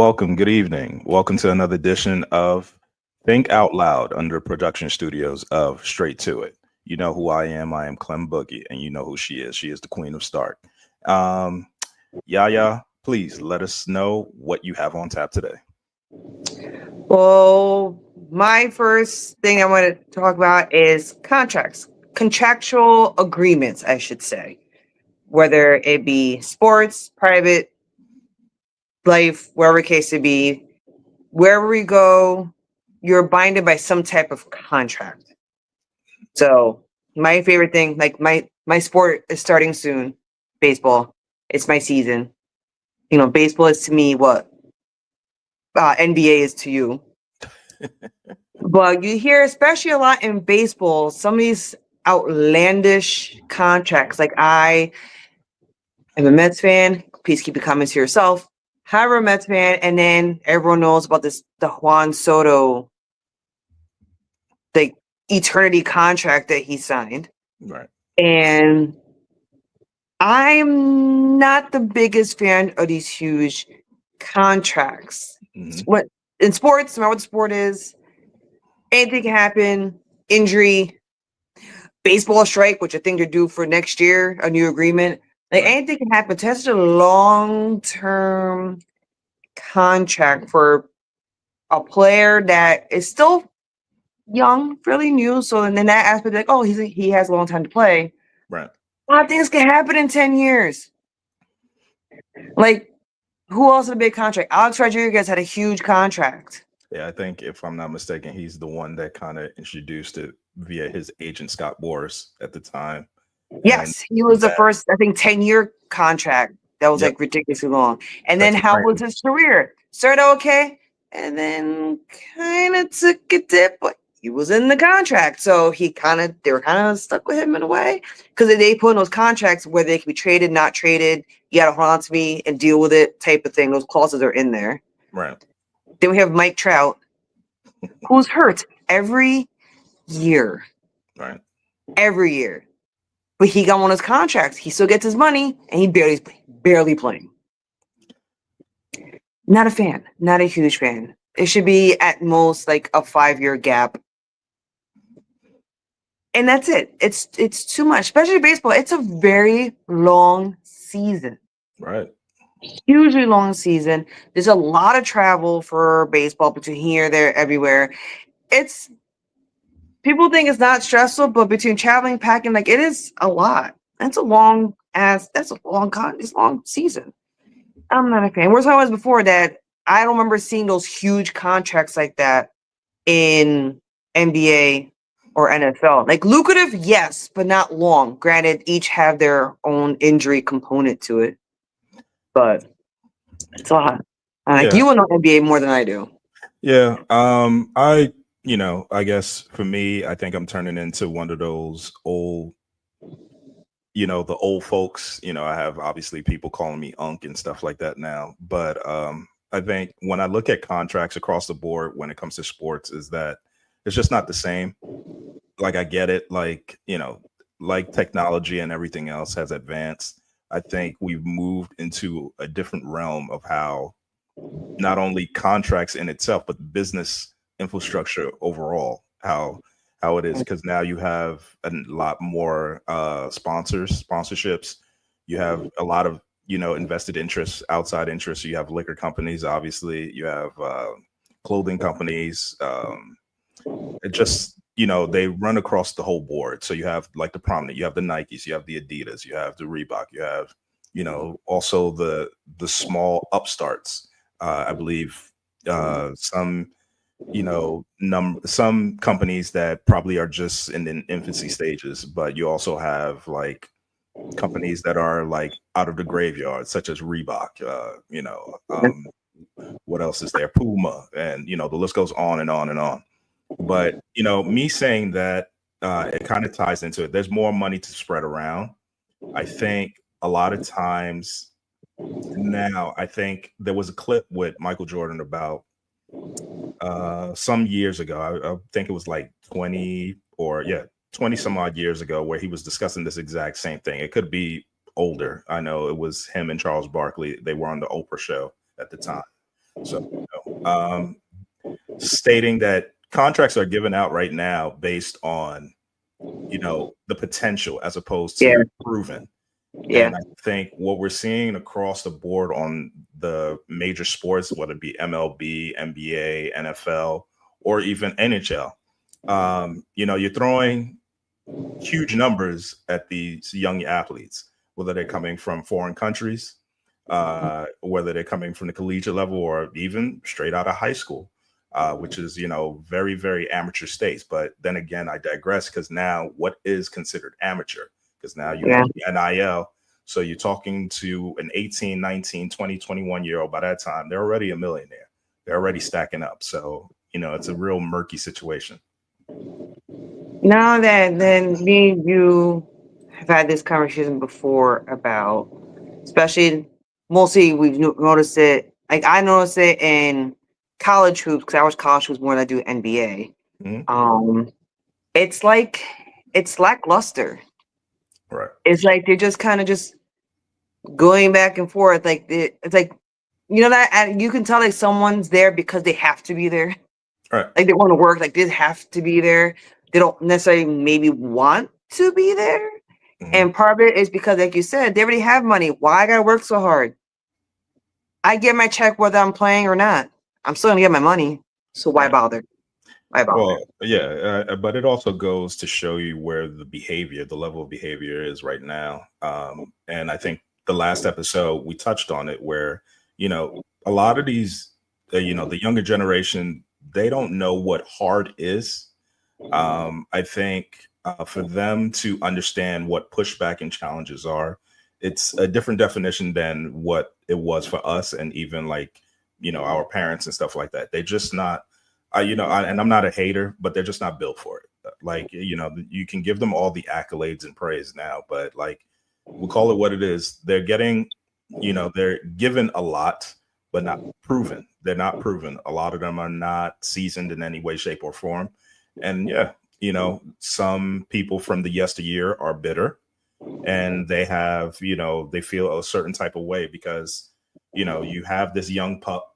Welcome. Good evening. Welcome to another edition of Think Out Loud under production studios of Straight to It. You know who I am. I am Clem Boogie, and you know who she is. She is the Queen of Stark. Um, Yaya, please let us know what you have on tap today. Well, my first thing I want to talk about is contracts, contractual agreements, I should say, whether it be sports, private, life, wherever case it be, wherever we go, you're binded by some type of contract. So, my favorite thing, like my sport is starting soon, baseball. It's my season. Baseball is to me what NBA is to you. But you hear, especially a lot in baseball, some of these outlandish contracts. Like I am a Mets fan. Please keep the comments to yourself. However, a Mets fan, and then everyone knows about the Juan Soto, like eternity contract that he signed. Right. And I'm not the biggest fan of these huge contracts. Hmm. What in sports, no matter what the sport is, anything can happen. Injury, baseball strike, which I think they're due for next year, a new agreement. Like Right. anything can happen. Test a long term contract for a player that is still young, fairly new. So then that aspect, like, oh, he has a long time to play. Right. A lot of things can happen in 10 years. Like, who else had a big contract? Alex Rodriguez had a huge contract. Yeah, I think if I'm not mistaken, he's the one that kind of introduced it via his agent Scott Boras at the time. And Yes, he was the that, first, I think, 10-year contract that was yep, like ridiculously long. And then that's a how was brand. his career? Started okay, and then kind of took a dip, but he was in the contract. So they were kind of stuck with him in a way because they put in those contracts where they can be traded, not traded. You got to hold on to me and deal with it type of thing. Those clauses are in there. Right. Then we have Mike Trout, who's hurt year, Right. every year. But he got one of his contracts. He still gets his money, and he barely playing. Not a fan. Not a huge fan. It should be at most like a 5-year gap, and that's it. It's too much, especially baseball. It's a very long season, Right. hugely long season. There's a lot of travel for baseball between here, there, everywhere. It's People think it's not stressful, but between traveling, packing, like it is a lot. That's a it's a long season. I'm not a fan. Whereas I was before that, I don't remember seeing those huge contracts like that in NBA or NFL. Like lucrative, yes, but not long. Granted, each have their own injury component to it, but it's a lot. Like Yeah. you will know NBA more than I do. Yeah. I guess for me, I think I'm turning into one of those old, the old folks. I have obviously people calling me Unc and stuff like that now. But I think when I look at contracts across the board when it comes to sports, is that it's just not the same. Like I get it, like technology and everything else has advanced. I think we've moved into a different realm of how not only contracts in itself, but business infrastructure overall. How it is because now you have a lot more sponsorships. You have a lot of invested interests, outside interests. You have liquor companies, obviously. You have clothing companies. It just they run across the whole board. So you have like the prominent, you have the Nikes, you have the Adidas, you have the Reebok, you have also the small upstarts. I believe some some companies that probably are just in the infancy stages, but you also have like companies that are like out of the graveyard, such as Reebok. What else is there? Puma, and the list goes on and on and on. But me saying that it kind of ties into it. There's more money to spread around. I think a lot of times now, I think there was a clip with Michael Jordan about some years ago. I think it was like 20 or yeah, 20 some odd years ago, where he was discussing this exact same thing. It could be older. I know it was him and Charles Barkley. They were on the Oprah show at the time. So, stating that contracts are given out right now based on, the potential as opposed Yeah, to proven. yeah, And I think what we're seeing across the board on the major sports, whether it be MLB, NBA, NFL, or even NHL, you're throwing huge numbers at these young athletes, whether they're coming from foreign countries, whether they're coming from the collegiate level or even straight out of high school, which is, very, very amateur states. But then again, I digress because now what is considered amateur? Because now you yeah. have the NIL. So you're talking to an 18, 19, 20, 21 year old. By that time, they're already a millionaire. They're already stacking up. So, it's a real murky situation. Now that then me and you have had this conversation before about, especially mostly we've noticed it. Like I noticed it in college hoops because I was college hoops more than I do NBA. Mhm. It's like it's lackluster. Right. It's like they're just kind of just going back and forth. Like it's like that and you can tell like someone's there because they have to be there. Right. Like they want to work. Like they have to be there. They don't necessarily maybe want to be there. Mhm. And part of it is because, like you said, they already have money. Why I gotta work so hard? I get my check whether I'm playing or not. I'm still gonna get my money. So why Right. bother? Why bother? Well, yeah, but it also goes to show you where the level of behavior is right now. And I think the last episode we touched on it, where a lot of these, the younger generation, they don't know what hard is. I think for them to understand what pushback and challenges are, it's a different definition than what it was for us, and even like our parents and stuff like that. They're just not. And I'm not a hater, but they're just not built for it. Like, you can give them all the accolades and praise now, but like, we'll call it what it is. They're getting, they're given a lot, but not proven. They're not proven. A lot of them are not seasoned in any way, shape, or form. And yeah, some people from the yesteryear are bitter, and they have, they feel a certain type of way because, you have this young pup,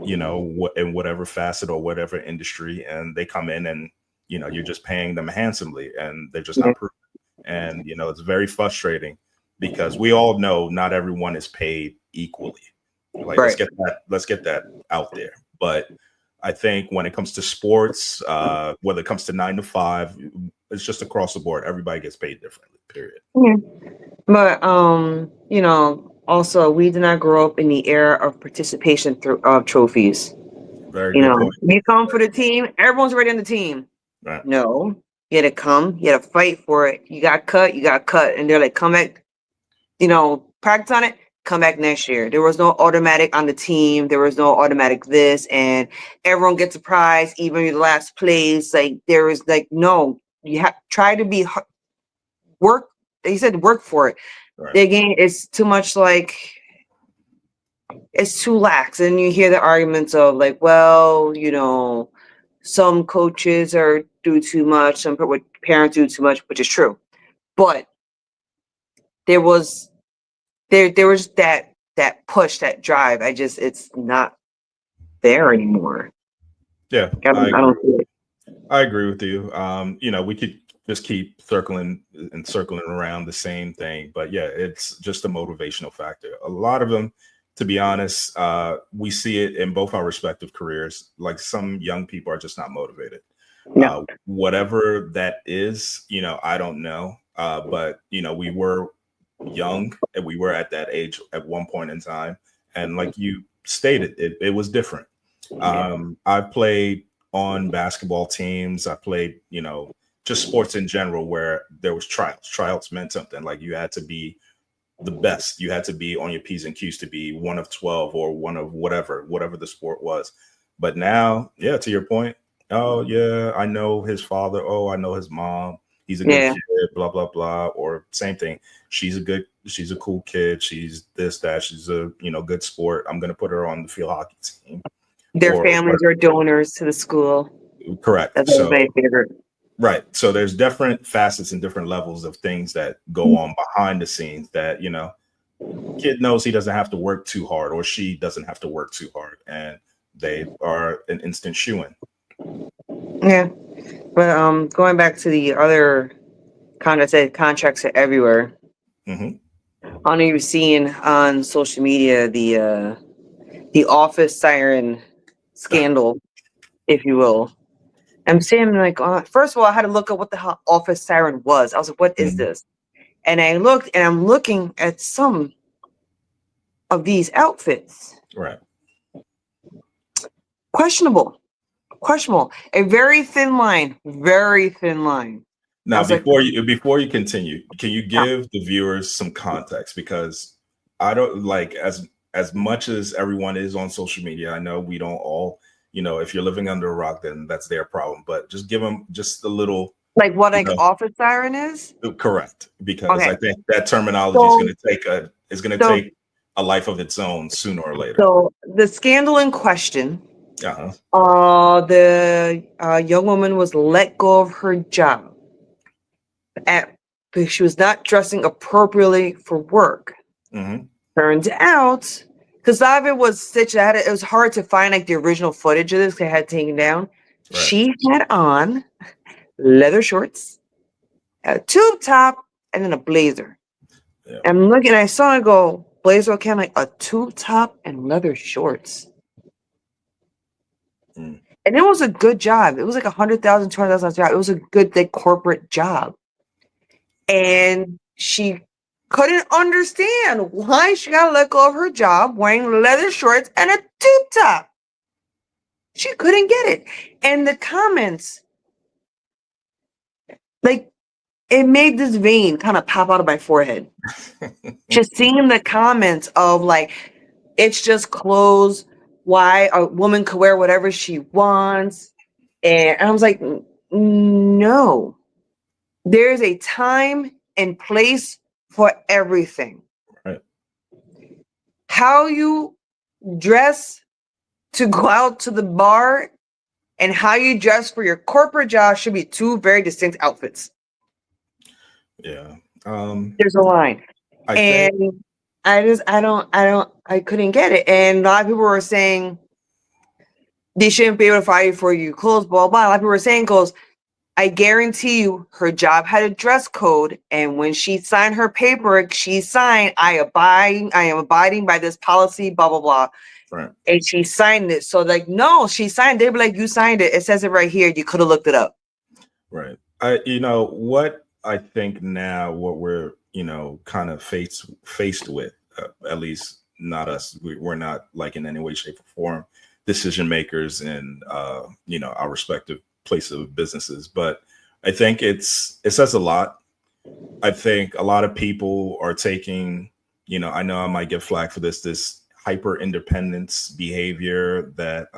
in whatever facet or whatever industry, and they come in and, you're just paying them handsomely and they're just Yeah. not proven. And, it's very frustrating because we all know not everyone is paid equally. Like, Right. let's get that out there. But I think when it comes to sports, whether it comes to 9 to 5, it's just across the board. Everybody gets paid differently, period. Yeah. But also we did not grow up in the era of participation through of trophies. Very good point. You come for the team, everyone's ready on the team. Right. No, you had to come, you had to fight for it. You got cut, and they're like, come back, practice on it, come back next year. There was no automatic on the team. There was no automatic this, and everyone gets a prize, even your last place. Like there was like no, you have try to be work. They said work for it. Right. Again, it's too much like it's too lax. And you hear the arguments of like, well, some coaches are do too much, some parents do too much, which is true. But there was that push, that drive. It's not there anymore. Yeah, I don't see it. I agree with you. We could just keep circling around the same thing, but yeah, it's just a motivational factor. A lot of them, to be honest, we see it in both our respective careers. Like, some young people are just not motivated. No. Whatever that is, I don't know. But we were young and we were at that age at one point in time, and like you stated, it was different. I played on basketball teams. I played, just sports in general where there was tryouts. Tryouts meant something. Like, you had to be the best. You had to be on your P's and Q's to be one of 12 or one of whatever the sport was. But now, yeah, to your point, oh yeah, I know his father. Oh, I know his mom. He's a good Yeah. kid, blah, blah, blah. Or same thing. She's a cool kid. She's this, that. She's a, good sport. I'm going to put her on the field hockey team. Their Or families are donors to the school. correct. That's So, my favorite. right. So there's different facets and different levels of things that go on behind the scenes that, kid knows he doesn't have to work too hard, or she doesn't have to work too hard, and they are an instant shoo-in. Yeah. But going back to the other contracts are everywhere. Hmm. I don't know if you've seen on social media the office siren scandal, if you will. I'm saying like, first of all, I had to look up what the hell office siren was. I was like, what is Hmm. this? And I looked, and I'm looking at some of these outfits. Right. Questionable. Questionable. A very thin line. Very thin line. I Now, was like, before you continue, can you yeah. give the viewers some context? Because I don't like as much as everyone is on social media. I know we don't all, if you're living under a rock, then that's their problem. But just give them just a little, Like what you like know, office siren is? correct. Because Okay. I think that terminology So is going to so take a life of its own sooner or later. so the scandal in question, Uh-huh. the young woman was let go of her job because she was not dressing appropriately for work. Hmm. Turns out, because a lot of it was stitched, it was hard to find like the original footage of this. They had taken down. Right. She had on leather shorts, a tube top, and then a blazer. Yeah. I'm looking, I saw it go, blazer, okay, I'm like, a tube top and leather shorts. Mm. And it was a good job. It was like $100,000, $200,000 job. It was a good like corporate job. And she couldn't understand why she got let go of her job wearing leather shorts and a tube top. She couldn't get it. And the comments, like, it made this vein kind of pop out of my forehead. Just seeing the comments of like, it's just clothes. Why a woman could wear whatever she wants. And I was like, no, there's a time and place for everything. Right. How you dress to go out to the bar and how you dress for your corporate job should be two very distinct outfits. Yeah. There's a line. I I couldn't get it. And a lot of people were saying they shouldn't be able to fire you for your clothes, blah, blah. A lot of people were saying, I guarantee you her job had a dress code. And when she signed her paperwork, she signed, I am abiding by this policy, blah, blah, blah. right. And she signed it. So like, no, she signed it. They were like, you signed it. It says it right here. You could have looked it up. Right. What I think now, what we're, kind of faced with, at least not us. We're not like in any way, shape, or form decision makers in, our respective places of businesses. But I think it says a lot. I think a lot of people are taking, I know I might get flack for this hyper independence behavior that,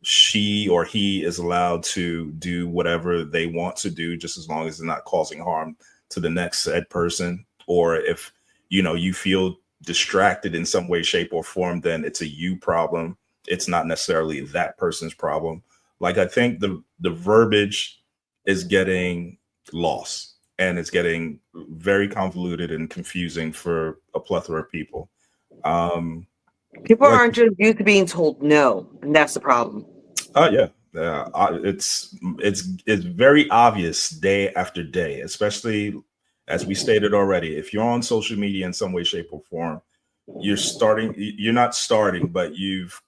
she or he is allowed to do whatever they want to do, just as long as it's not causing harm to the next said person. Or if, you feel distracted in some way, shape, or form, then it's a you problem. It's not necessarily that person's problem. Like, I think the verbiage is getting lost, and it's getting very convoluted and confusing for a plethora of people. People Like, aren't just used to being told no, and that's the problem. oh yeah, it's very obvious day after day, especially as we stated already. If you're on social media in some way, shape, or form, you're not starting, but you've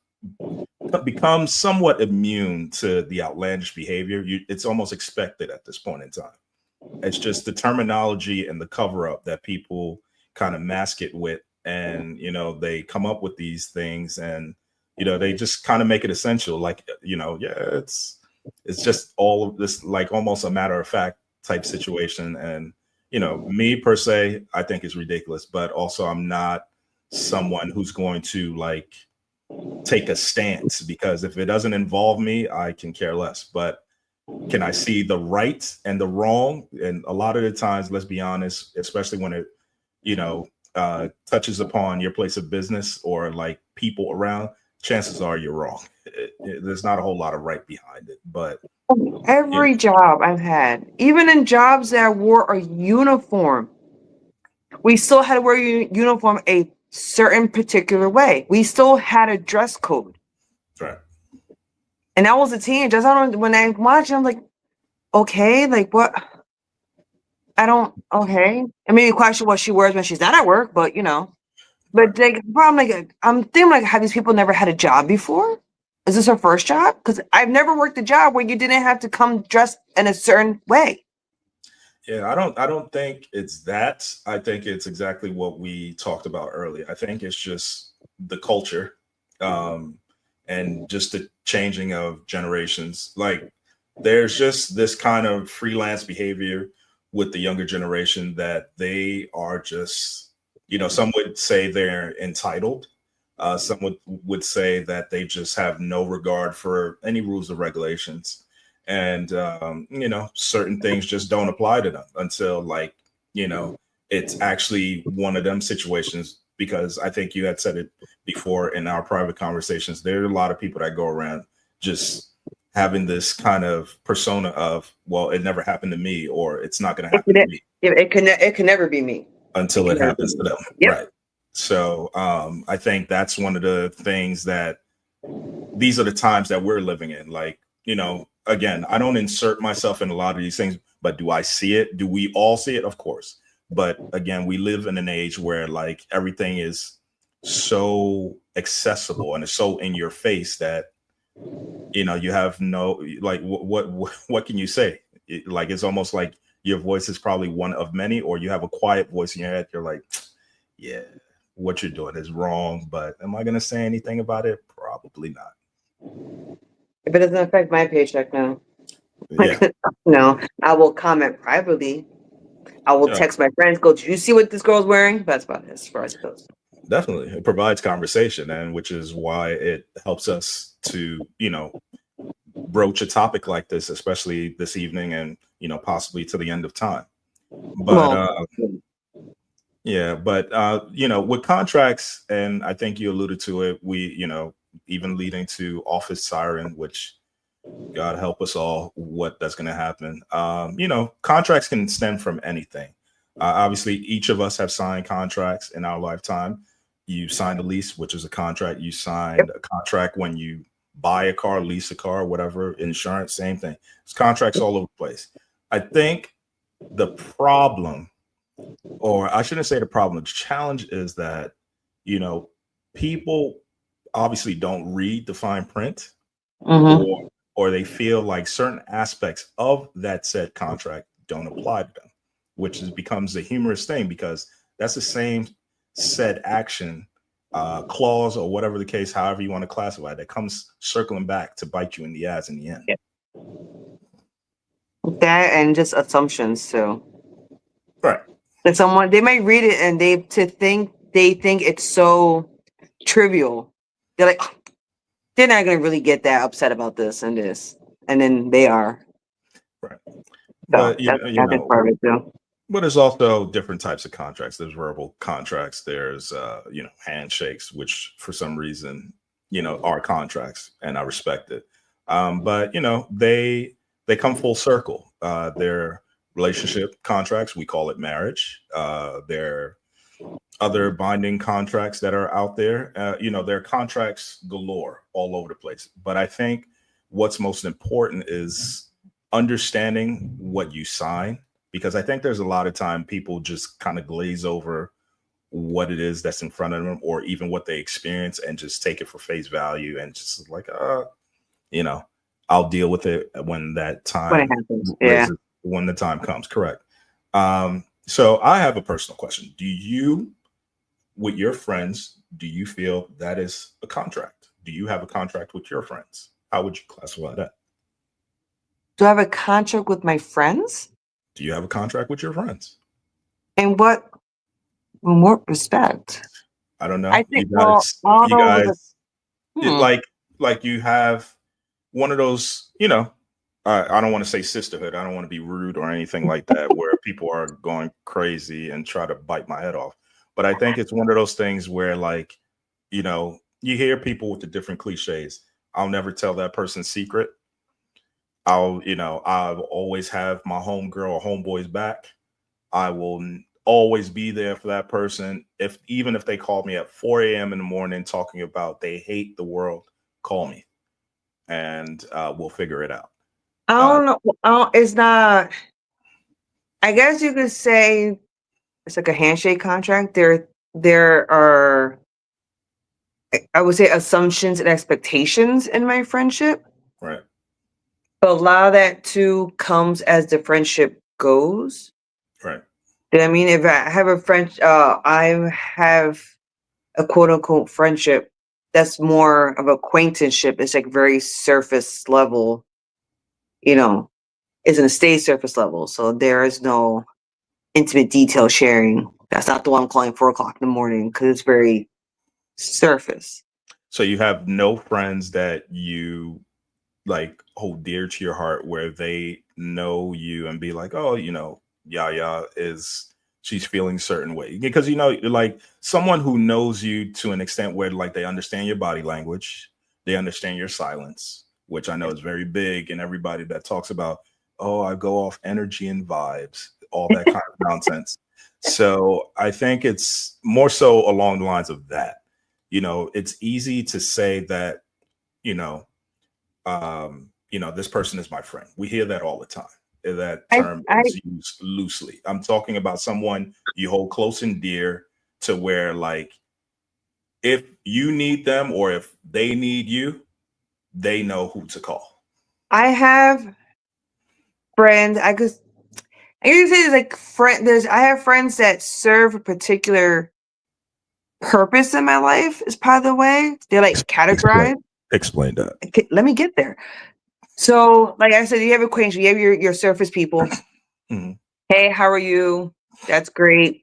become somewhat immune to the outlandish behavior. It's almost expected at this point in time. It's just the terminology and the cover up that people kind of mask it with, and they come up with these things, and they just kind of make it essential, like, yeah, it's just all of this, like almost a matter of fact type situation. And me per se, I think is ridiculous, but also I'm not someone who's going to like take a stance, because if it doesn't involve me, I can care less. But can I see the right and the wrong? And a lot of the times, let's be honest, especially when it touches upon your place of business or like people around, chances are you're wrong. There's not a whole lot of right behind it. But Every job I've had, even in jobs that wore a uniform, We still had to wear uniform a certain particular way. We still had a dress code. Right. And I was a teenager. I don't know, when I watched it, I'm like, okay, like what? I don't, okay. I mean, question what she wears when she's not at work, but you know. But like, bro, I'm thinking like, have these people never had a job before? Is this her first job? Because I've never worked a job where you didn't have to come dressed in a certain way. Yeah, I don't think it's that. I think it's exactly what we talked about earlier. I think it's just the culture, um, and just the changing of generations. Like there's just this kind of freelance behavior with the younger generation that they are just, some would say they're entitled. Some would say that they just have no regard for any rules or regulations, and certain things just don't apply to them until, like, you know it's actually one of them situations. Because I think you had said it before in our private conversations, there are a lot of people that go around just having this kind of persona of, well, it never happened to me, or it's not going to happen to me It can never be me until it happens to them. Yep. Right. So I think that's one of the things that these are the times that we're living in. Like, again, I don't insert myself in a lot of these things, but do I see it? Do we all see it? Of course. But again, we live in an age where, like, everything is so accessible and it's so in your face that, you have no, like, what can you say? Like, it's almost like your voice is probably one of many, or you have a quiet voice in your head. You're like, yeah, what you're doing is wrong, but am I going to say anything about it? Probably not. If it doesn't affect my paycheck, no. Yeah. No, I will comment privately. I will text my friends, go, did you see what this girl's wearing? That's about it as far as it goes. Definitely. It provides conversation, and which is why it helps us to, broach a topic like this, especially this evening, and, possibly to the end of time. But yeah, but with contracts, and I think you alluded to it, we, even leading to office siren, which God help us all, what that's going to happen. Contracts can stem from anything. Obviously, each of us have signed contracts in our lifetime. You signed a lease, which is a contract. You signed a contract when you buy a car, lease a car, whatever, insurance, same thing. It's contracts all over the place. I think the problem, or I shouldn't say the problem, the challenge is that, people obviously don't read the fine print, or they feel like certain aspects of that said contract don't apply to them, which becomes a humorous thing, because that's the same said action, clause, or whatever the case, however you want to classify it, that comes circling back to bite you in the ass in the end. That and just assumptions too. Right. That someone, they might read it and they think it's so trivial. They're like, "Oh, they're not gonna really get that upset about this and this," and then they are. Right. So But that's part of it too. But there's also different types of contracts. There's verbal contracts. There's handshakes, which for some reason, are contracts, and I respect it. But they come full circle. They're relationship contracts. We call it marriage. There are other binding contracts that are out there. There are contracts galore all over the place. But I think what's most important is understanding what you sign, because I think there's a lot of time people just kind of glaze over what it is that's in front of them, or even what they experience, and just take it for face value, and just like, I'll deal with it when that time, when it happens. Yeah. When the time comes. Correct. So I have a personal question. Do you, with your friends, do you feel that is a contract? Do you have a contract with your friends? How would you classify that? Do I have a contract with my friends? Do you have a contract with your friends? In what respect? I don't know. I think you guys, Hmm. like you have one of those, I don't want to say sisterhood. I don't want to be rude or anything like that, where people are going crazy and try to bite my head off. But I think it's one of those things where, like, you hear people with the different cliches. I'll never tell that person's secret. I'll always have my homegirl or homeboy's back. I will always be there for that person. Even if they call me at 4 a.m. in the morning talking about they hate the world, call me and we'll figure it out. I don't know. It's not. I guess you could say it's like a handshake contract. There are, I would say, assumptions and expectations in my friendship. Right. But a lot of that too comes as the friendship goes. Right. I mean, if I have a friend, I have a quote unquote friendship that's more of acquaintanceship. It's like very surface level, it's a stay surface level. So there is no intimate detail sharing. That's not the one I'm calling 4 o'clock in the morning because it's very surface. So you have no friends that you like hold dear to your heart where they know you and be like, oh, Yaya she's feeling certain way, because like someone who knows you to an extent where like they understand your body language, they understand your silence, which I know is very big, and everybody that talks about, oh, I go off energy and vibes, all that kind of nonsense. So I think it's more so along the lines of that. It's easy to say that, this person is my friend. We hear that all the time. That term is used loosely. I'm talking about someone you hold close and dear to where, like, if you need them or if they need you, they know who to call. I have friends. I can say it's like I have friends that serve a particular purpose in my life. Is part of the way they're like categorized. Explain that. Let me get there. So, like I said, you have acquaintances, you have your surface people. Mm-hmm. Hey, how are you? That's great.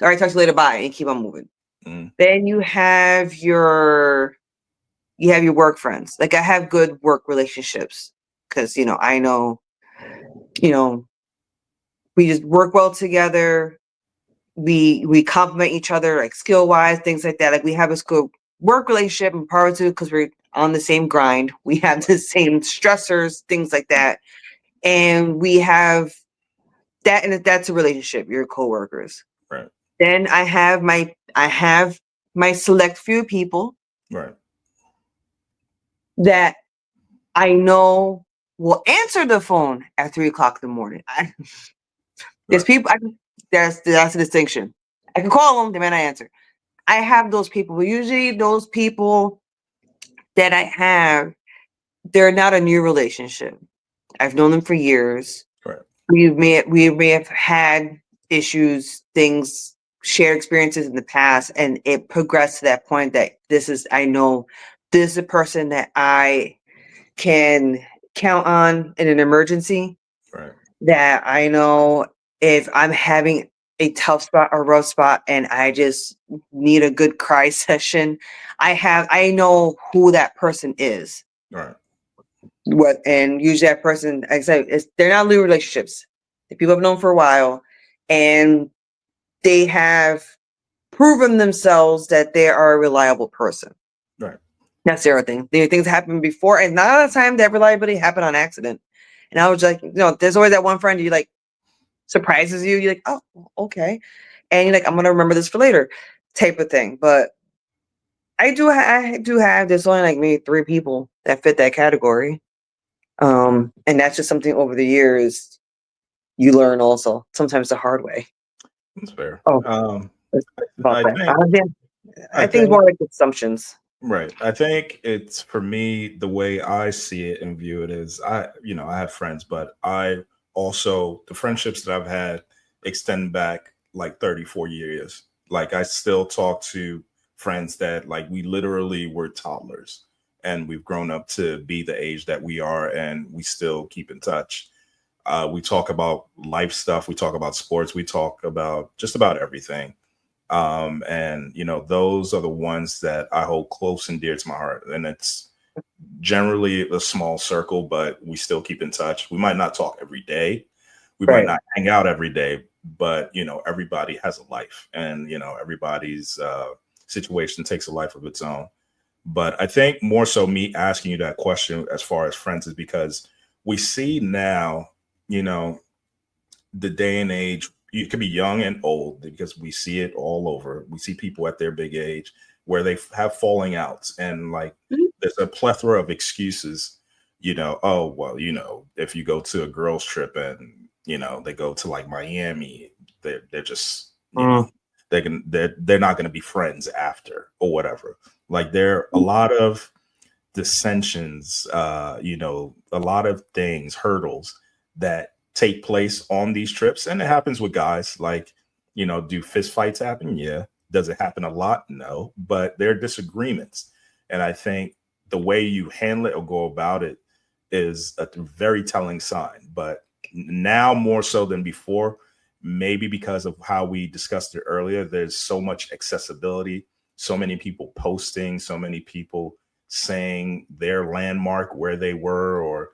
All right, talk to you later. Bye, and keep on moving. Mm-hmm. Then you have your work friends. Like I have good work relationships because I know, we just work well together. We complement each other, like skill wise, things like that. Like we have a good work relationship, and part of it because we're on the same grind. We have the same stressors, things like that. And we have that, and that's a relationship, your coworkers. Right. Then I have my select few people. Right. That I know will answer the phone at 3 o'clock in the morning. There's people that's a distinction. I can call them, they may not answer. I have those people, but usually those people that I have, they're not a new relationship. I've known them for years. Right. We may have had issues, things, shared experiences in the past, and it progressed to that point that I know this is a person that I can count on in an emergency. Right. That I know if I'm having a tough spot or rough spot and I just need a good cry session, I know who that person is. Right. And usually that person, like I said, they're not new relationships. The people I've known for a while, and they have proven themselves that they are a reliable person. Right. That's the other thing. Things happen before, and not all the time that reliability happened on accident. And I was like, there's always that one friend you like surprises you. You're like, oh, okay, and you're like, I'm gonna remember this for later, type of thing. But I do have there's only like maybe 3 people that fit that category, and that's just something over the years you learn also sometimes the hard way. That's fair. Oh, I think it's more like assumptions. Right. I think it's, for me, the way I see it and view it is I have friends, but I also, the friendships that I've had extend back like 34 years. Like I still talk to friends that like we literally were toddlers and we've grown up to be the age that we are, and we still keep in touch. We talk about life stuff. We talk about sports. We talk about just about everything. And those are the ones that I hold close and dear to my heart. And it's generally a small circle, but we still keep in touch. We might not talk every day. We might not hang out every day, but everybody has a life, and everybody's situation takes a life of its own. But I think more so me asking you that question as far as friends is because we see now, the day and age, you could be young and old because we see it all over. We see people at their big age where they have falling outs, and like Mhm. there's a plethora of excuses. Oh well, if you go to a girls trip and they go to like Miami, they're just Mm. they're not going to be friends after or whatever. Like there are a lot of dissensions, a lot of things, hurdles that take place on these trips. And it happens with guys. Like, do fist fights happen? Yeah. Does it happen a lot? No. But there are disagreements. And I think the way you handle it or go about it is a very telling sign. But now more so than before, maybe because of how we discussed it earlier, there's so much accessibility, so many people posting, so many people saying their landmark where they were, or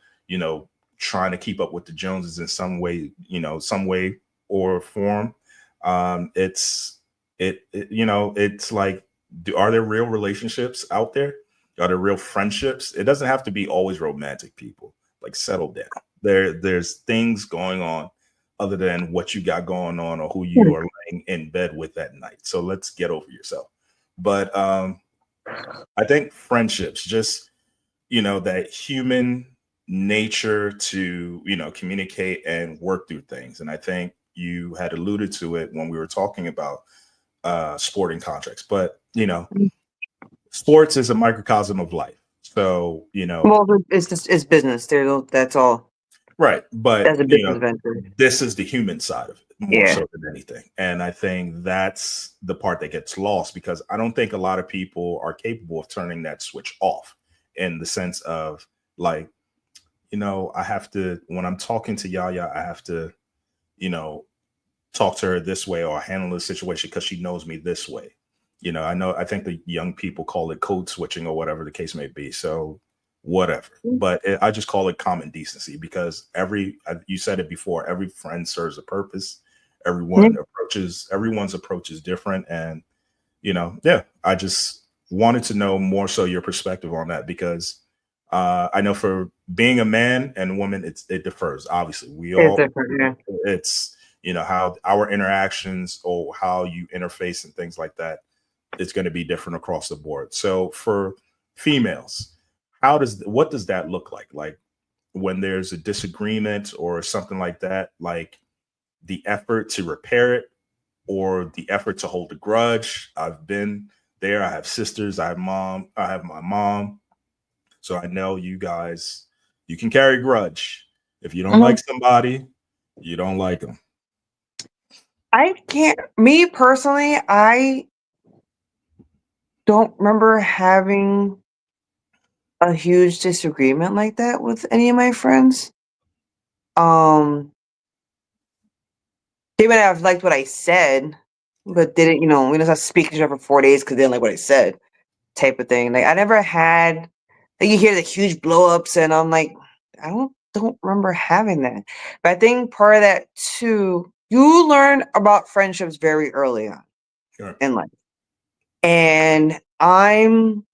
trying to keep up with the Joneses in some way or form. It's like, are there real relationships out there? Are there real friendships? It doesn't have to be always romantic, people. Like, settle down. There's things going on other than what you got going on or who you are laying in bed with at night. So let's get over yourself. But I think friendships, just, that human nature to, communicate and work through things. And I think you had alluded to it when we were talking about sporting contracts, but, sports is a microcosm of life. So, Well, it's just it's business. That's all. right. But, That's a business venture. this is the human side of it more Yeah. so than anything. And I think that's the part that gets lost, because I don't think a lot of people are capable of turning that switch off, in the sense of like, I have to, when I'm talking to Yaya, I have to, talk to her this way or handle the situation because she knows me this way. I think the young people call it code switching or whatever the case may be. So whatever, but I just call it common decency, because you said it before, every friend serves a purpose. Everyone's approach is different. And, yeah, I just wanted to know more so your perspective on that, because I know for being a man and woman, it differs. Obviously, It's different. Yeah. it's, how our interactions or how you interface and things like that, it's going to be different across the board. So for females, what does that look like? Like, when there's a disagreement or something like that, like the effort to repair it or the effort to hold a grudge. I've been there. I have sisters. I have my mom. So I know you guys, you can carry a grudge. If you don't like somebody, you don't like them. I can't. Me personally, I don't remember having a huge disagreement like that with any of my friends. They might have liked what I said, but didn't, we just have to speak to each other for 4 days because they didn't like what I said, type of thing. Like, I never had, like, you hear the huge blow ups, and I'm like, I don't remember having that. But I think part of that too, you learn about friendships very early on Sure. in life. And I'm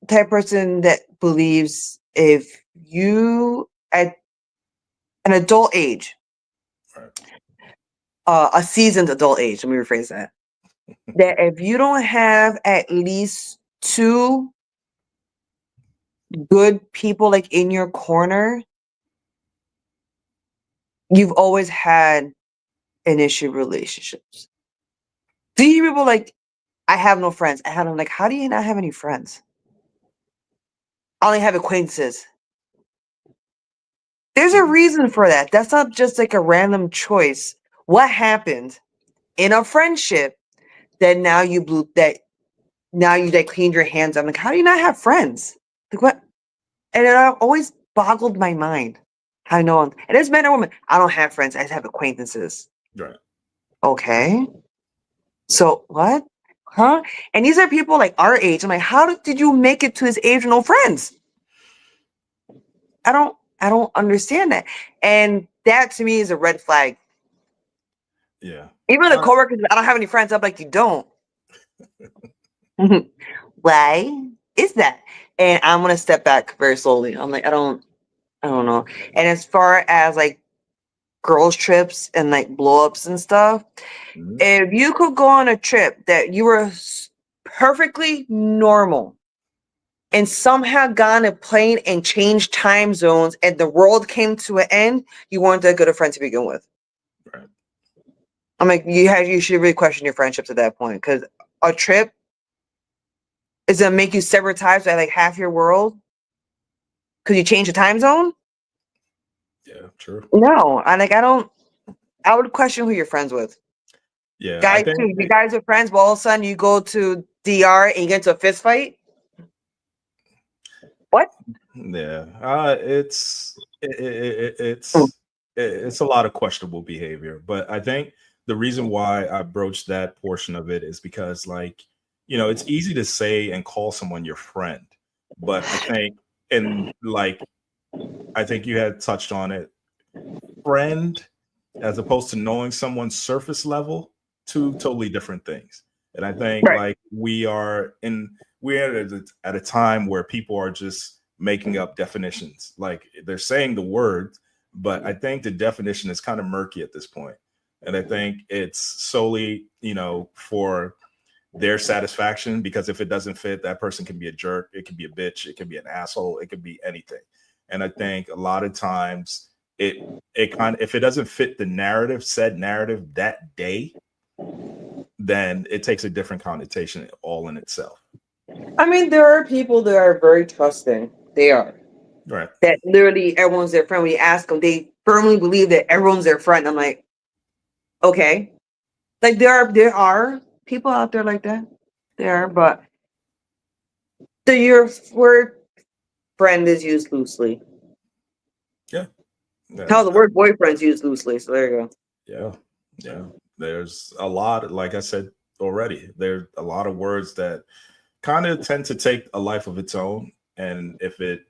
the type of person that believes if you at an adult age, Right. a seasoned adult age, let me rephrase that, that if you don't have at least two good people like in your corner, you've always had an issue relationships. Do you people like, I have no friends? I have them like, how do you not have any friends? I only have acquaintances. There's a reason for that. That's not just like a random choice. What happened in a friendship that now you like cleaned your hands? I'm like, how do you not have friends? Like, what? And it always boggled my mind. How I know, and it's men or women. I don't have friends. I just have acquaintances. Right. Okay. So what? Huh? And these are people like our age. I'm like, how did you make it to this age with no friends? I don't understand that. And that to me is a red flag. Yeah. Even the coworkers, I don't have any friends. I'm like, you don't. Why is that? And I'm gonna step back very slowly. I'm like, I don't know. And as far as like girls trips and like blow ups and stuff. Mhm. If you could go on a trip that you were perfectly normal and somehow got on a plane and changed time zones and the world came to an end, you weren't that good a friend to begin with. Right. I'm like, you should really question your friendships at that point, because a trip is gonna make you sever ties by like half your world because you change the time zone. Yeah, true. No, I would question who you're friends with. Yeah, I Guys think too. You guys are friends, but all of a sudden you go to DR and you get into a fist fight. What? yeah, it's a lot of questionable behavior, but I think the reason why I broached that portion of it is because, like, it's easy to say and call someone your friend, but I think you had touched on it, friend, as opposed to knowing someone's surface level, two totally different things. And I think, Right. like, we're at a time where people are just making up definitions. Like, they're saying the word, but I think the definition is kind of murky at this point. And I think it's solely, for their satisfaction, because if it doesn't fit, that person can be a jerk, it can be a bitch, it can be an asshole, it could be anything. And I think a lot of times it kind of, if it doesn't fit the narrative, said narrative that day, then it takes a different connotation all in itself. I mean, there are people that are very trusting. They are. Right. That literally everyone's their friend. When you ask them, they firmly believe that everyone's their friend. I'm like, okay. Like there are people out there like that. There are, but your word friend is used loosely. Yeah. Yeah. How the word boyfriend's used loosely. So there you go. Yeah. Yeah. There's a lot, like I said already, there's a lot of words that kind of tend to take a life of its own. And if it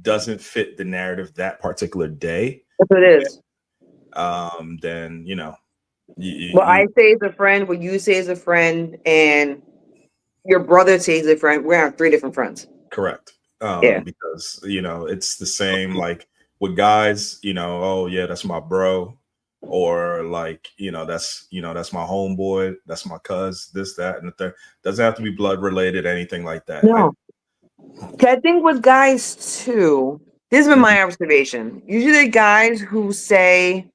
doesn't fit the narrative that particular day, That's what it is. then, What you I say is a friend, what you say is a friend, and your brother says a friend. We're on three different friends. correct. Yeah. Because, it's the same, like with guys, oh yeah, that's my bro. Or like, that's my homeboy, that's my cuz, this, that, and the third. Doesn't have to be blood related, anything like that. No. I think with guys too, this has been my observation. Usually guys who say,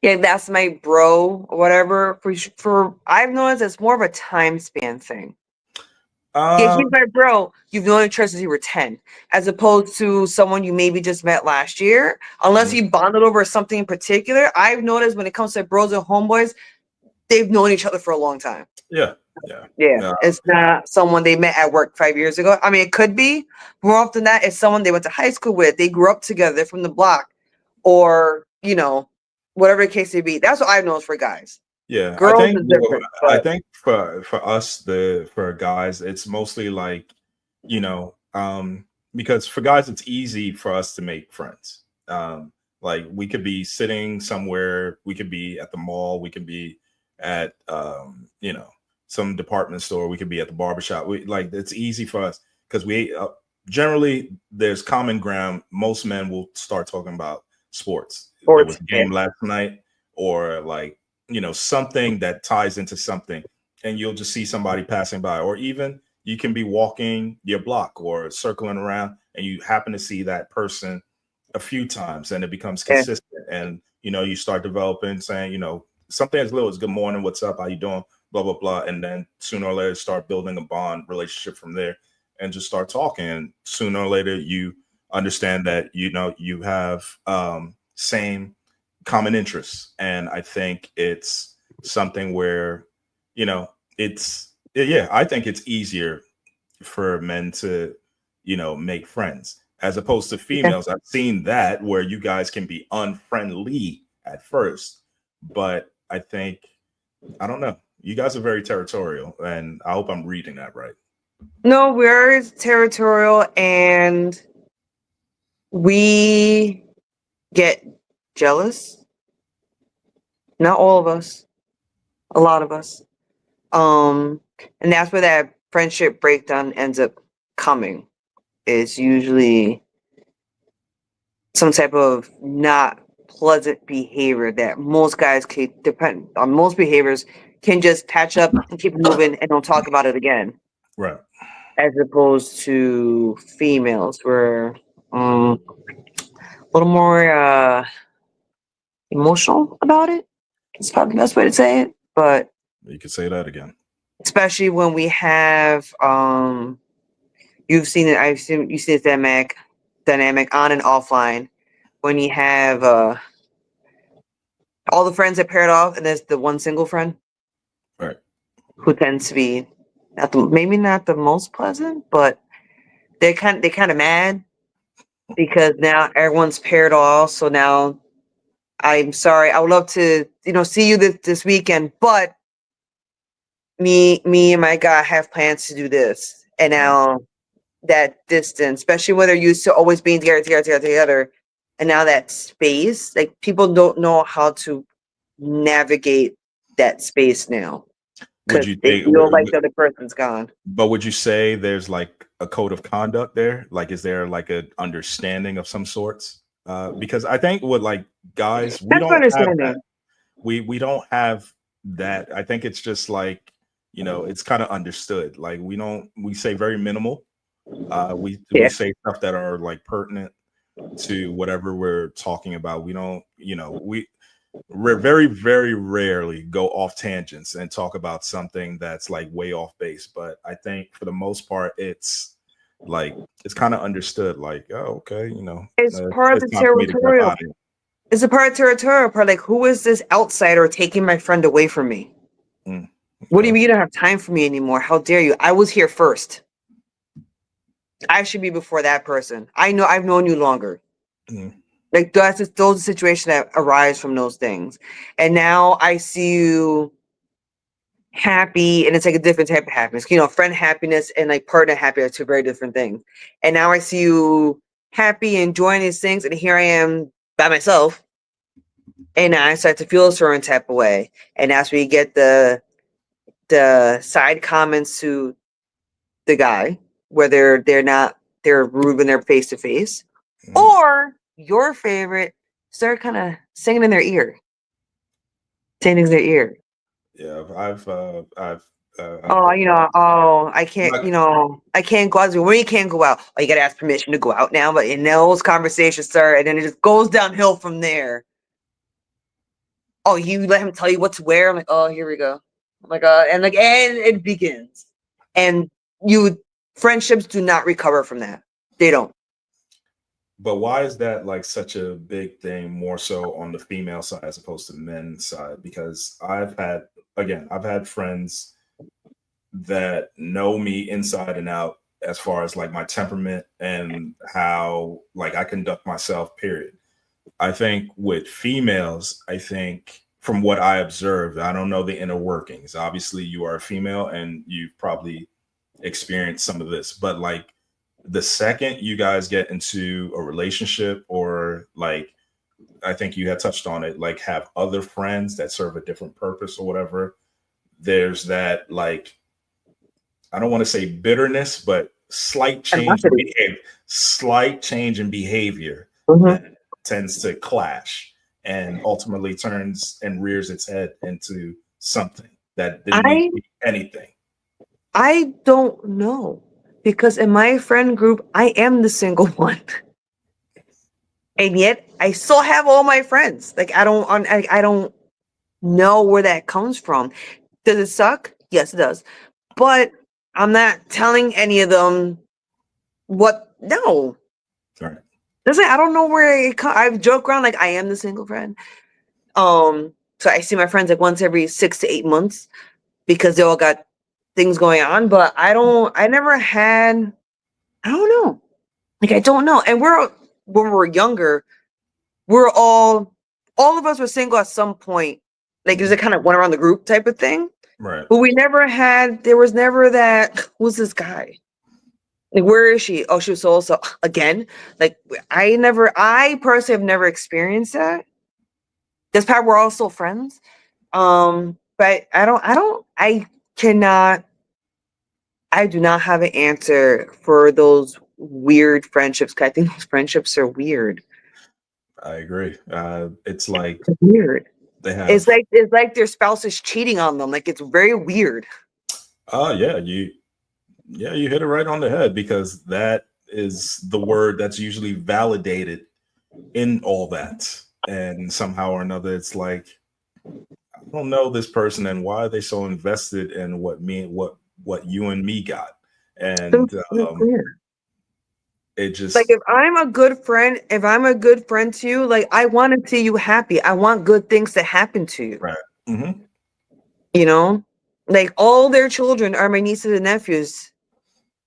yeah, that's my bro or whatever, for I've noticed it's more of a time span thing. Yeah, he's my bro. You've known each other since you were 10, as opposed to someone you maybe just met last year. Unless you bonded over something in particular. I've noticed when it comes to bros and homeboys, they've known each other for a long time. Yeah. Yeah. It's not someone they met at work 5 years ago. I mean, it could be. More often than that, it's someone they went to high school with. They grew up together. They're from the block. Or, whatever the case may be. That's what I've noticed for guys. Yeah, Girls is different. I But think for us, for guys, it's mostly like, you know, because for guys it's easy for us to make friends. Like, we could be sitting somewhere, we could be at the mall, we could be at some department store, we could be at the barbershop. We, like, it's easy for us because we generally, there's common ground. Most men will start talking about sports. There was a game last night, or like, something that ties into something, and you'll just see somebody passing by, or even you can be walking your block or circling around and you happen to see that person a few times, and it becomes consistent. And, you start developing, saying, something as little as good morning, what's up, how you doing, blah, blah, blah. And then sooner or later start building a bond relationship from there and just start talking. And sooner or later you understand that, you have same common interests. And I think it's something where, I think it's easier for men to, make friends as opposed to females. I've seen that where you guys can be unfriendly at first, but I think, I don't know, you guys are very territorial, and I hope I'm reading that right. no, we're territorial and we get jealous. Not all of us, a lot of us. And that's where that friendship breakdown ends up coming. It's usually some type of not pleasant behavior that most guys can depend on. Most behaviors can just patch up and keep it moving and don't talk about it again, Right. as opposed to females where a little more emotional about it. It's probably the best way to say it. But You could say that again. especially when we have you've seen it, I've seen you see this dynamic on and offline when you have all the friends that paired off and there's the one single friend Right. who tends to be maybe not the most pleasant, but they kind of mad because now everyone's paired off. So now I'm sorry, I would love to see you this weekend, but me and my guy have plans to do this, and now that distance, especially when they're used to always being together, and now that space, like people don't know how to navigate that space now Would because you they think? feel like the other person's gone. But would you say there's like a code of conduct there? Like, is there like an understanding of some sorts? Because I think with like guys, we That's my don't have that. understanding. We don't have that. I think it's just like, it's kind of understood. Like we say very minimal. We Yeah. say stuff that are like pertinent to whatever we're talking about. We don't, we're very, very rarely go off tangents and talk about something that's like way off base. But I think for the most part, it's like it's kind of understood. Like, oh, okay, It's part of the it's time for me to get up territorial. out of here. It's a part of territorial part. Like, who is this outsider taking my friend away from me? Mm, What do you okay. mean you don't have time for me anymore? How dare you? I was here first. I should be before that person. I know I've known you longer. Mm, Like those are situations that arise from those things. And now I see you happy, and it's like a different type of happiness. Friend happiness and like partner happiness are two very different things. And now I see you happy, enjoying these things, and here I am by myself. And I start to feel a certain type of way. And that's where you get the side comments to the guy, whether they're rude when they're face to face, mm. or your favorite start kind of singing in their ear, saying things in their ear. Yeah, I've I can't, like, I can't go out. When you can't go out, you got to ask permission to go out now. But those conversations start, and then it just goes downhill from there. Oh, you let him tell you what to wear. I'm like, oh, here we go. Oh my god, and it begins, and friendships do not recover from that. They don't. But why is that like such a big thing more so on the female side as opposed to men's side? Because I've had friends that know me inside and out as far as like my temperament and how like I conduct myself, period. I think with females, I think from what I observed, I don't know the inner workings. Obviously, you are a female and you've probably experienced some of this, but like the second you guys get into a relationship or like I think you had touched on it, like have other friends that serve a different purpose or whatever, there's that like I don't want to say bitterness, but slight change in Animosity. behavior, Mhm. that tends to clash and ultimately turns and rears its head into something that didn't need I to be anything. I don't know, because in my friend group, I am the single one, and yet I still have all my friends. Like I don't know where that comes from. Does it suck? Yes, it does. But I'm not telling any of them what. No, Right. I don't know where I've joked around like I am the single friend. So I see my friends like once every 6 to 8 months because they all got things going on. But I never had. I don't know. Like I don't know. And when we were younger, we're all of us were single at some point. Like there's a kind of one around the group type of thing. Right. But there was never that, who's this guy? Like, where is she? Oh, she was so again. Like, I personally have never experienced that. That's probably we're all still friends. But I do not have an answer for those weird friendships. 'Cause I think those friendships are weird. I agree. It's like It's weird. they have. It's like their spouse is cheating on them. Like it's very weird. Yeah, you hit it right on the head because that is the word that's usually validated in all that, and somehow or another, it's like I don't know this person and why are they so invested in what you and me got, and It's weird. it Like just if I'm a good friend to you, like I want to see you happy. I want good things to happen to you. right. Hmm. You know, like all their children are my nieces and nephews.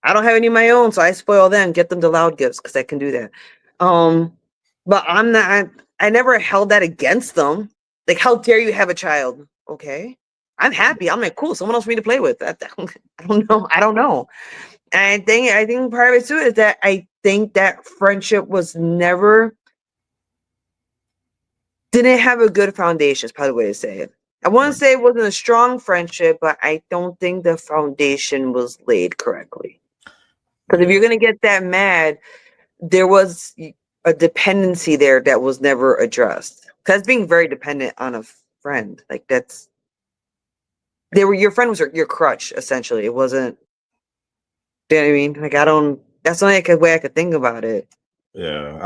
I don't have any of my own, so I spoil them, get them the loud gifts because I can do that. Um, but I'm not. I never held that against them. Like, how dare you have a child? Okay, I'm happy. I'm like, cool. Someone else for me to play with. I don't know. I don't know. And I think part of it too is that I think that friendship was never didn't have a good foundation. Is probably the way to say it. I want to say it wasn't a strong friendship, but I don't think the foundation was laid correctly. Because if Yeah, you're gonna get that mad, there was a dependency there that was never addressed. Because being very dependent on a friend, like your friend was your crutch essentially. It wasn't. You know what I mean? Like I don't. That's the only way I could think about it. yeah.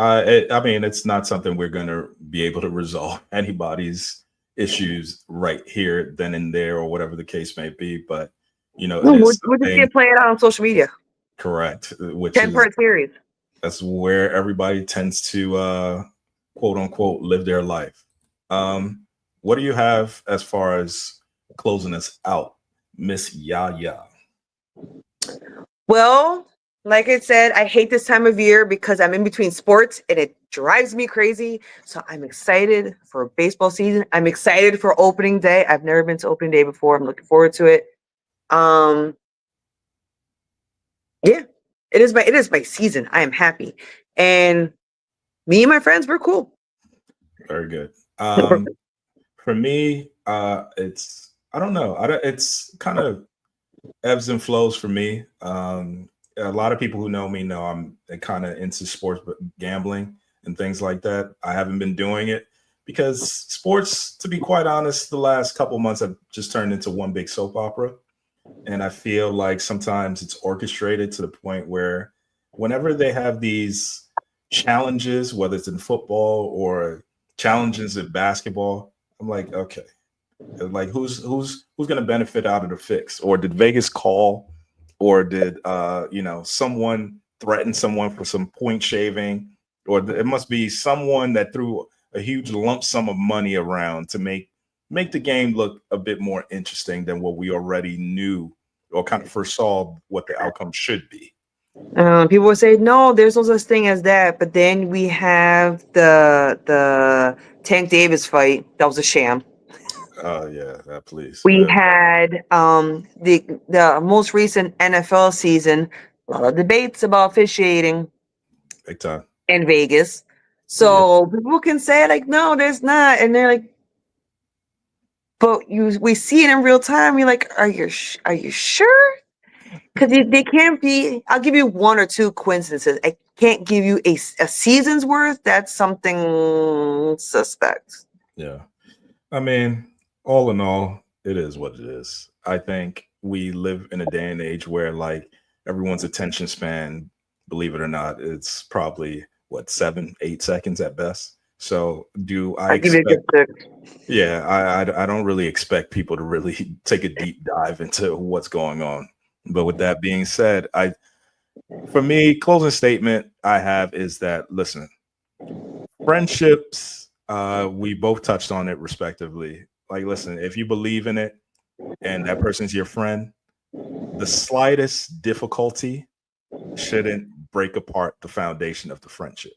I mean, it's not something we're gonna be able to resolve anybody's issues right here, then and there, or whatever the case may be. But No, it is we'll just something get play it out on social media. correct, which is 10-part series. that's where everybody tends to quote unquote live their life. What do you have as far as closing us out, Miss Yaya? Well, like I said, I hate this time of year because I'm in between sports and it drives me crazy. So I'm excited for baseball season. I'm excited for opening day. I've never been to opening day before. I'm looking forward to it. Um, yeah, it is my season. I am happy. And me and my friends, we're cool. Very good. For me, it's I don't know. It's kind of ebbs and flows for me. A lot of people who know me know I'm kind of into sports, but gambling and things like that. I haven't been doing it because sports, to be quite honest, the last couple months have just turned into one big soap opera. And I feel like sometimes it's orchestrated to the point where whenever they have these challenges, whether it's in football or challenges in basketball, I'm like, okay, like who's going to benefit out of the fix? Or did Vegas call? Or did someone threaten someone for some point shaving? Or it must be someone that threw a huge lump sum of money around to make the game look a bit more interesting than what we already knew or kind of foresaw what the outcome should be. People would say, no, there's no such thing as that. But then we have the Tank Davis fight. That was a sham. Oh yeah, please. We had the most recent NFL season, a lot of debates about officiating Big time. in Vegas. Yeah. So people can say like, no, there's not, and they're like, but we see it in real time. You're like, are you sure? Because they can't be. I'll give you one or two coincidences. I can't give you a season's worth. That's something suspect. Yeah. I mean, all in all, it is what it is. I think we live in a day and age where like everyone's attention span, believe it or not, it's probably what 7, 8 seconds at best. So do I I'll give you a expect good six. yeah, I don't really expect people to really take a deep dive into what's going on. But with that being said, for me, closing statement I have is that listen, friendships, we both touched on it respectively. Like, listen, if you believe in it and that person's your friend, the slightest difficulty shouldn't break apart the foundation of the friendship.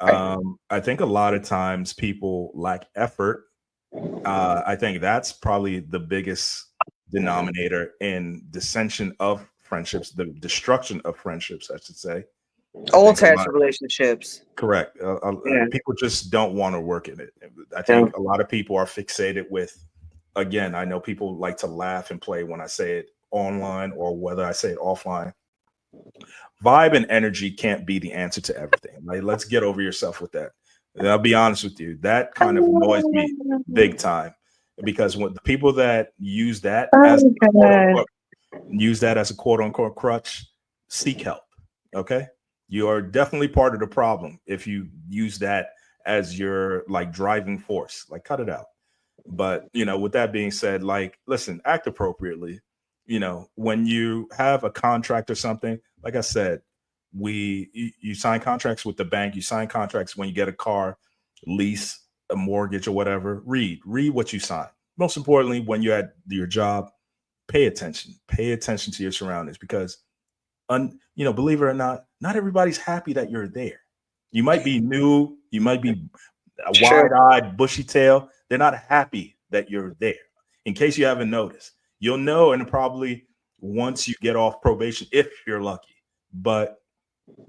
I think a lot of times people lack effort. I think that's probably the biggest denominator in dissension of friendships, the destruction of friendships, I should say. I All think a types lot of relationships. correct. Yeah. People just don't want to work in it. I Yeah. think a lot of people are fixated with. Again, I know people like to laugh and play when I say it online or whether I say it offline. Vibe and energy can't be the answer to everything. Like, let's get over yourself with that. I'll be honest with you. That kind of annoys me big time because when the people that use that as a quote unquote crutch, seek help. Okay. You are definitely part of the problem if you use that as your like driving force. Like cut it out. But with that being said, like listen, act appropriately. When you have a contract or something, like I said, you sign contracts with the bank, you sign contracts when you get a car, lease, a mortgage or whatever. Read what you sign. Most importantly, when you're at your job, pay attention to your surroundings because believe it or not everybody's happy that you're there. You might be new, you might be a wide-eyed, bushy tail. They're not happy that you're there. In case you haven't noticed, you'll know, and probably once you get off probation, if you're lucky. But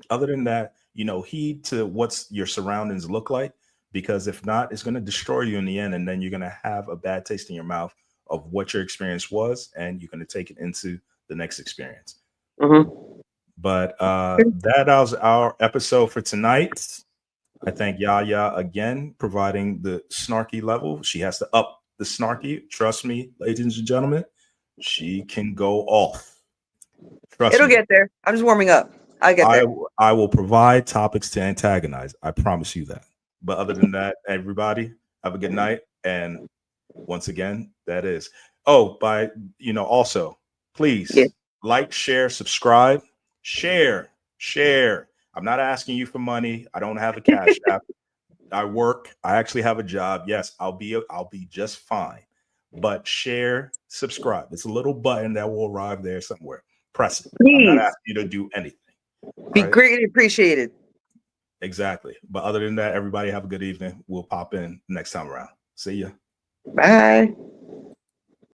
other than that, heed to what's your surroundings look like, because if not, it's going to destroy you in the end, and then you're going to have a bad taste in your mouth of what your experience was, and you're going to take it into the next experience. Mm-hmm. But that was our episode for tonight. I thank Yaya again, providing the snarky level. She has to up the snarky. Trust me, ladies and gentlemen, she can go off. It'll get there. I'm just warming up. I'll get there. I will provide topics to antagonize. I promise you that. But other than that, everybody, have a good night. And once again, that is. Oh, also, please like, share, subscribe, share. I'm not asking you for money. I don't have a cash app. I work. I actually have a job. Yes, I'll be just fine. But share, subscribe. It's a little button that will arrive there somewhere. Press it. Please. I'm not asking you to do anything. Be greatly appreciated. Exactly. But other than that, everybody have a good evening. We'll pop in next time around. See ya. Bye.